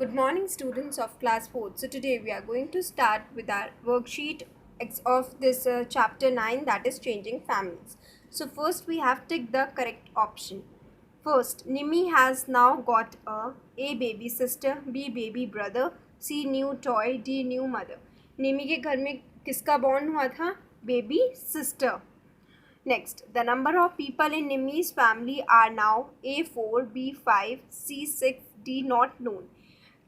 Good morning, students of class 4th. So today we are going to start with our worksheet of this chapter 9, that is changing families. So first we have ticked the correct option. First, Nimi has now got A baby sister, B baby brother, C new toy, D new mother. निमी के घर में किसका born हुआ था? Baby sister. Next, the number of people in Nimi's family are now A4, B5, C6, D not known.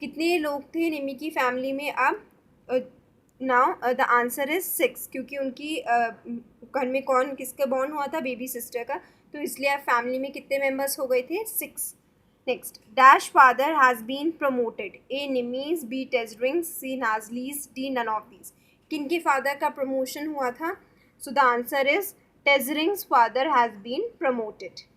कितने लोग थे निमी की फैमिली में अब? नाउ द आंसर इज 6, क्योंकि उनकी घर में कौन किसका बॉर्न हुआ था? बेबी सिस्टर का. तो इसलिए अब फैमिली में कितने मेंबर्स हो गए थे? 6. Next, dash father has been promoted. A Nimmi's, B Tsering's, C Nazli's, D none of these. किन के फादर का प्रमोशन हुआ था? So the answer is Tsering's father has been promoted.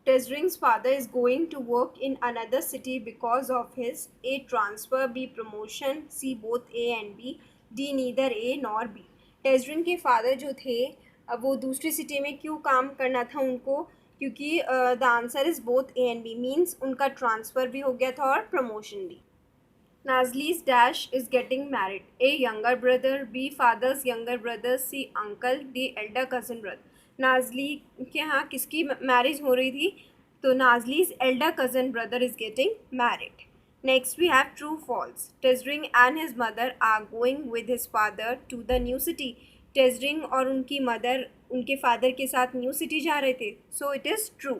Tesring's father is going to work in another city because of his A transfer, B promotion, C both A and B, D neither A nor B. टेजरिंग के father जो थे अब वो दूसरी city में क्यों काम करना था उनको? क्योंकि the answer is both A and B, means उनका ट्रांसफ़र भी हो गया था और प्रमोशन भी. Nazli's dash is getting married. A younger brother, B father's younger brother, C uncle, D elder cousin brother. Nazli के यहाँ किसकी मैरिज हो रही थी? तो नाजली's elder cousin brother is getting married. Next we have true false. Tezring and his mother are going with his father to the new city. टेजरिंग और उनकी mother उनके फादर के साथ न्यू सिटी जा रहे थे. So it is true.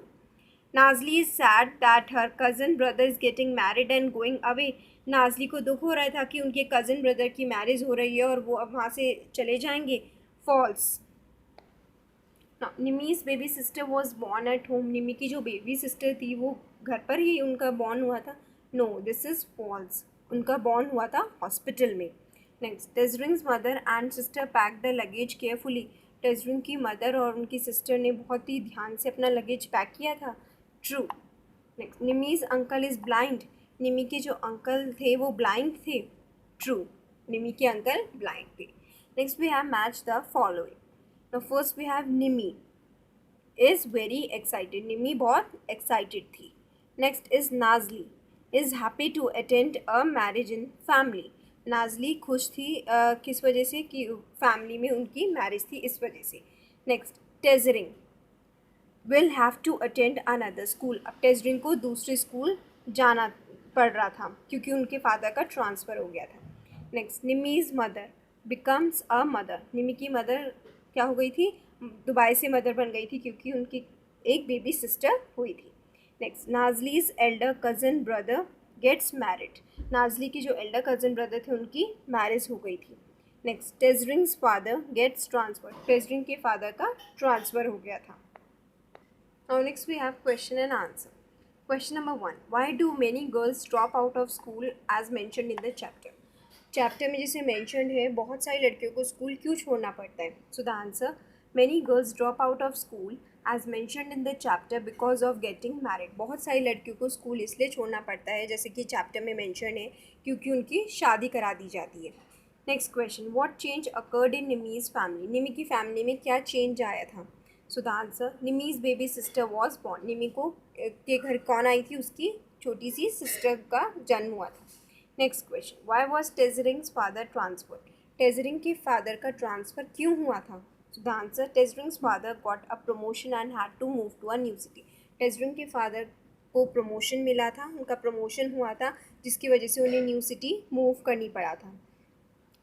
Nazli is sad that her cousin brother is getting married and going away. Nazli को दुख हो रहा था कि उनके कज़न ब्रदर की मैरिज हो रही है और वो अब वहाँ से चले जाएंगे. False. Nimmi's baby sister was born at home. Nimmi की जो बेबी सिस्टर थी वो घर पर ही उनका बॉर्न हुआ था. No, this is false. उनका बॉर्न हुआ था हॉस्पिटल में. Next, Tsering's mother and sister pack the luggage carefully. Tsering की मदर और उनकी सिस्टर ने बहुत ही ध्यान से अपना लगेज पैक किया था. True. Next, Nimmi's uncle is blind. Nimmi के जो अंकल थे वो ब्लाइंड थे. ट्रू. निमी के अंकल ब्लाइंड थे. Next we have match the following. Now first we have Nimi is very excited. Nimi बहुत excited थी. Next is Nazli is happy to attend a marriage in family. Nazli खुश थी किस वजह से? कि फैमिली में उनकी मैरिज थी, इस वजह से. Next, Tsering will have to attend another school. अब टेजरिंग को दूसरे स्कूल जाना पड़ रहा था क्योंकि उनके फादर का ट्रांसफ़र हो गया था. Next, Nimmi's mother becomes a mother. Nimmi की मदर क्या हो गई थी? दुबई से मदर बन गई थी क्योंकि उनकी एक बेबी सिस्टर हुई थी. Next, Nazli's elder cousin brother gets married. Nazli की जो एल्डर कज़न ब्रदर थे उनकी मैरिज हो गई थी. Next, Tsering's father gets transfer. Tsering के फादर का ट्रांसफ़र हो गया था. Now next we have question and answer. Question number 1, why do many girls drop out of school as mentioned in the chapter. Chapter में जैसे मैंशनड है बहुत सारी लड़कियों को स्कूल क्यों छोड़ना पड़ता है? So the answer, many girls drop out of school as mentioned in the chapter because of getting married. बहुत सारी लड़कियों को स्कूल इसलिए छोड़ना पड़ता है जैसे कि चैप्टर में मैंशन है क्योंकि उनकी शादी करा दी जाती है. Next question, what change occurred in Nimmi's family. Nimmi की फैमिली में क्या चेंज आया था? So the answer, Nimmi's baby sister was born. Nimmi को के घर कौन आई थी? उसकी छोटी सी सिस्टर का जन्म हुआ था. Next question, why was Tsering's father transfer. Tsering के फादर का ट्रांसफ़र क्यों हुआ था? So the answer, Tsering's father got a promotion and had to move to a new city. Tsering के फादर को प्रमोशन मिला था, उनका प्रमोशन हुआ था जिसकी वजह से उन्हें न्यू सिटी मूव करनी पड़ा था.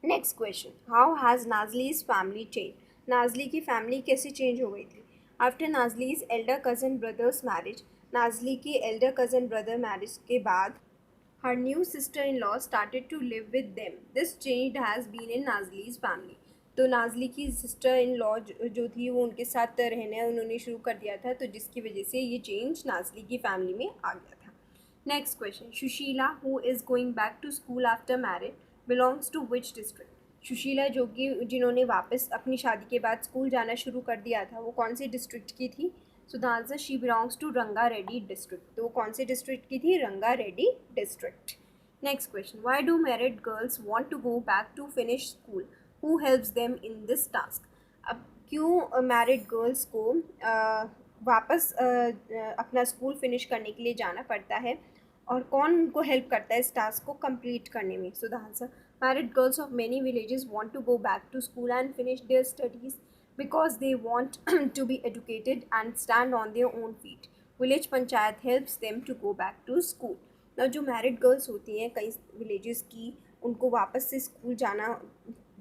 Next question, how has Nazli's family change. Nazli की फैमिली कैसे चेंज हो गई थी? After Nazli's elder cousin brother's marriage. Nazli की एल्डर कज़न ब्रदर मैरिज के बाद her new sister-in-law started to live with them. This change has been in Nazli's family. तो नाजली की सिस्टर इन लॉ जो थी वो उनके साथ रहना उन्होंने शुरू कर दिया था, तो जिसकी वजह से ये चेंज नाजली की फैमिली में आ गया था. Next question, Sushila who is going back to school after marriage belongs to which district. Sushila जो कि जिन्होंने वापस अपनी शादी के बाद स्कूल जाना शुरू कर दिया था वो कौन सी डिस्ट्रिक्ट की थी? So the answer, she belongs to Ranga Reddy district. तो वो कौन से डिस्ट्रिक्ट की थी? Ranga Reddy district. Next question, why do married girls want to go back to finish school. Who helps them in this task. अब क्यों मैरिड गर्ल्स को वापस अपना स्कूल फिनिश करने के लिए जाना पड़ता है और कौन उनको हेल्प करता है इस टास्क को कंप्लीट करने में? So the answer, married girls of many villages want to go back to school and finish their studies because they want to be educated and stand on their own feet. Village panchayat helps them to go back to school. ना जो married girls होती हैं कई villages की, उनको वापस से school जाना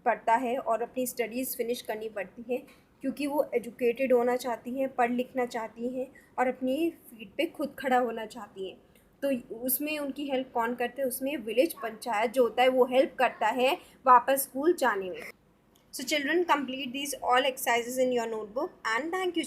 पड़ता है और अपनी स्टडीज़ फिनिश करनी पड़ती है क्योंकि वो एजुकेटेड होना चाहती हैं, पढ़ लिखना चाहती हैं और अपनी फीट पे खुद खड़ा होना चाहती हैं. तो उसमें उनकी हेल्प कौन करते हैं? उसमें विलेज पंचायत जो होता है वो हेल्प करता है वापस स्कूल जाने में. So children, complete these all exercises in your notebook and thank you.